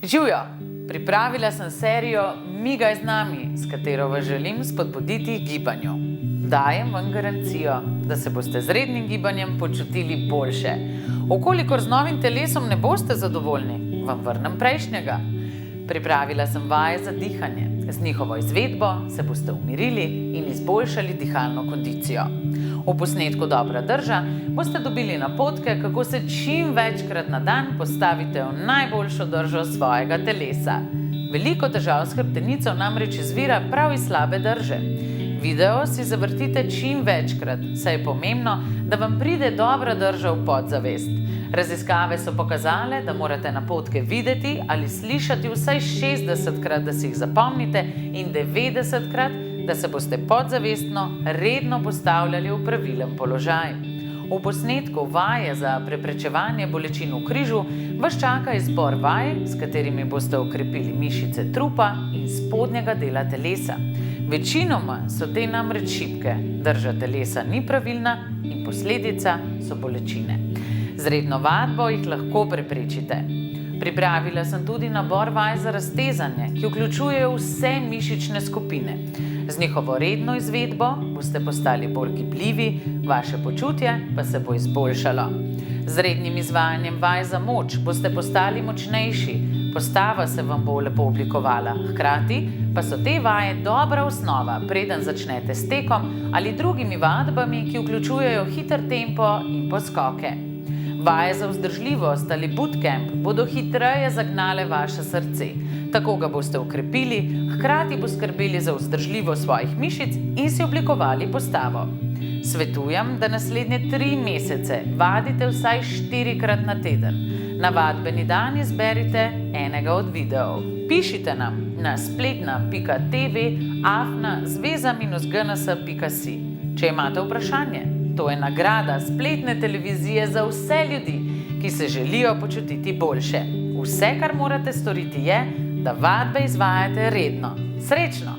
Živjo! Pripravila sem serijo Migaj z nami, s katero vas želim spodbuditi k gibanju. Dajem vam garancijo, da se boste z rednim gibanjem počutili boljše. Okolikor z novim telesom ne boste zadovoljni, vam vrnem prejšnjega. Pripravila sem vaje za dihanje. Z njihovo izvedbo se boste umirili in izboljšali dihalno kondicijo. V posnetku Dobra drža boste dobili napotke, kako se čim večkrat na dan postavite v najboljšo držo svojega telesa. Veliko težav s hrbtenico namreč izvira prav iz slabe drže. Video si zavrtite čim večkrat, saj je pomembno, da vam pride dobra drža v podzavest. Raziskave so pokazale, da morate napotke videti ali slišati vsaj 60krat, da si jih zapomnite, in 90krat, da se boste podzavestno redno postavljali v pravilen položaj. V posnetku Vaje za preprečevanje bolečin v križu vas čaka izbor vaj, s katerimi boste okrepili mišice trupa in spodnjega dela telesa. Večinoma so te namreč šibke, drža telesa ni pravilna in posledica so bolečine. Z redno vadbo jih lahko preprečite. Pripravila sem tudi nabor vaj za raztezanje, ki vključujejo vse mišične skupine. Z njihovo redno izvedbo boste postali bolj gibljivi, vaše počutje pa se bo izboljšalo. Z rednim izvajanjem vaj za moč boste postali močnejši, postava se vam bo lepo oblikovala, hkrati pa so te vaje dobra osnova, preden začnete s tekom ali drugimi vadbami, ki vključujejo hiter tempo in poskoke. Vaje za vzdržljivost ali bootcamp bodo hitreje zagnale vaše srce. Tako ga boste okrepili, hkrati poskrbeli za vzdržljivost svojih mišic in si oblikovali postavo. Svetujem, da naslednje 3 mesece vadite vsaj 4krat na teden. Na vadbeni dan izberite enega od videov. Pišite nam na spletna.tv@zveza-gns.si. Če imate vprašanje, to je nagrada spletne televizije za vse ljudi, ki se želijo počutiti boljše. Vse, kar morate storiti, je, da vadbe izvajate redno. Srečno!